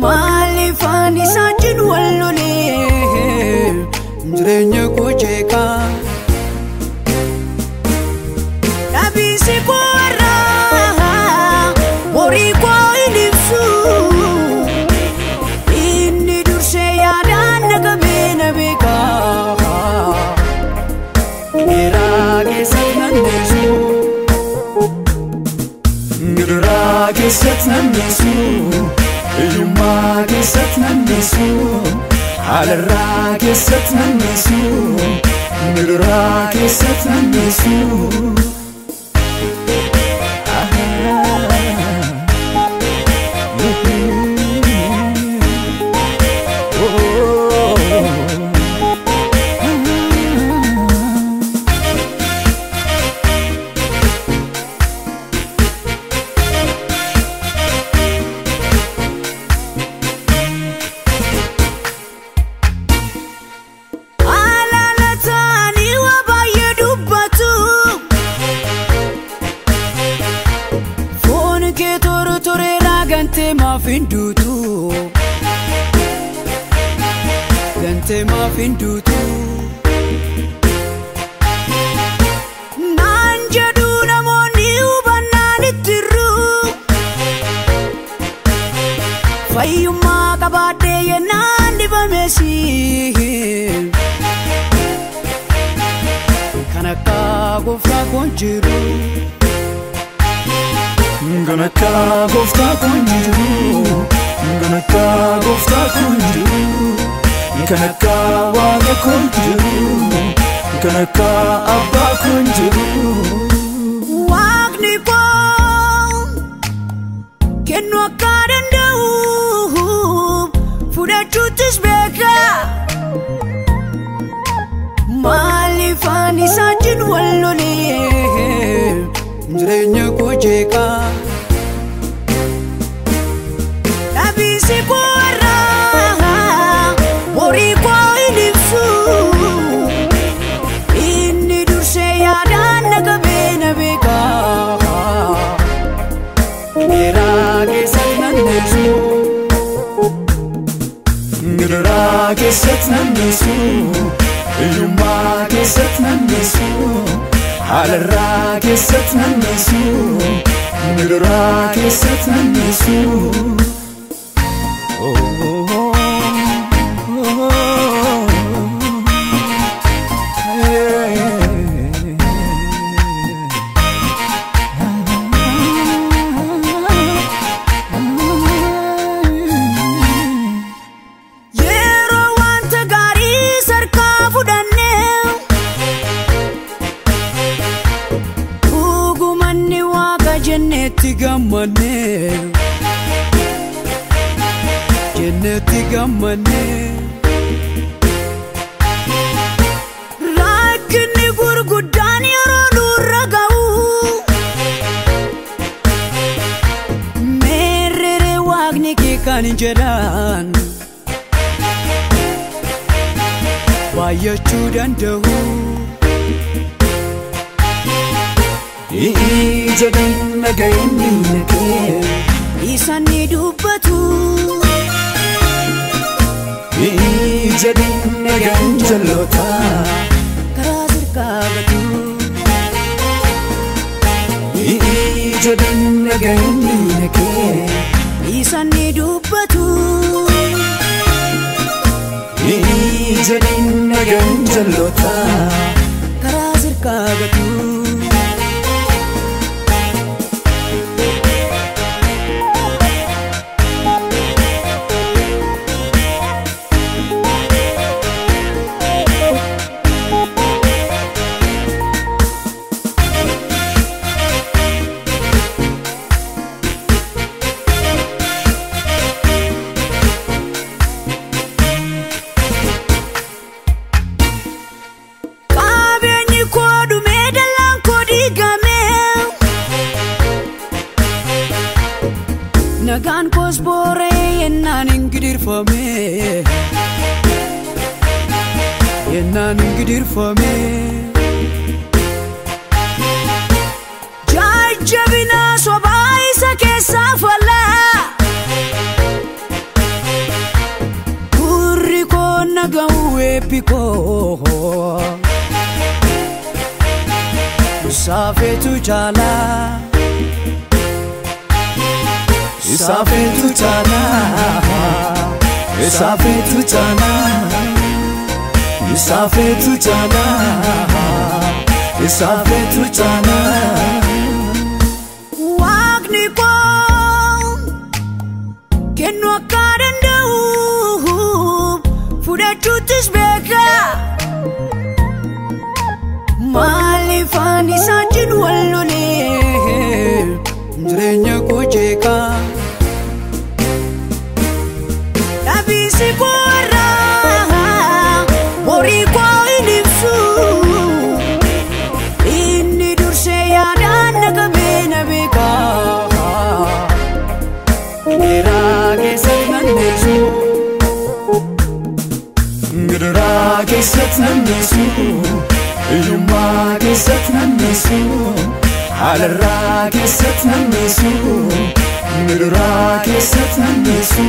Malifani sajin wallole Jirenya kujeka Nabisi kuara Mori kwa ilipsu Inni durse yadan nagamena beka Nirage satnanesu Nirage satnanesu Yuma gesatna nesu, alra gesatna nesu, nilra gesatna nesu. Gante ma findutu Nanjadu namoni ubananitiru Fayyuma kabade yenandi bamesi Kanaka gofta konjiru Ganaka gofta konjiru Ganaka gofta konjiru Kanaka waga konjiru Kanaka abba konjiru Wagni po Kenwa karenda Fuda chutis beka Malifani sajin wallole Jirenya kujeka Nabisi kuara Mori kwa ilipsu Inni durse yadan nagamena beka Nirage satnanesu Nirage satnanesu Yuma gesatnanesu alra gesatnanesu Nirra gesatnanesu Jannati gammane Rakni gurguddan yeroo raga'u Merere waaqni kee kan jedhan baay'achuu danda'u Ijadan nagayni nakee Isani dubbatu Ijadan nagan jalota Karazir kabatu Ijadan nagayni nakee Isani dubbatu Ijadan nagan jalota Karazir kabatu nagaan koos booree yennaan ingidirfame jajjabina sobaa isa keessaa fallaa gurri koo naga'u eebbikoo isaafeetu jaalaa isaafeetu jaalaa isaafeetu jaalaa isaafeetu jaalaa isaafeetu jaalaa waaqni koo kennu akka danda'u fudhachuutis beeka maaliif ani isaatiin wal lolee jireenya koo jeeqa dhabiisi koo irraa borii koo hin ibsu inni dursee yaadaan naqamee na beeka gidiraa keessatti nanneessu gidiraa keessatti nanneessu iyyummaa keessatti nanneessu halarraa keessatti nanneessu gidiraa keessatti nanneessu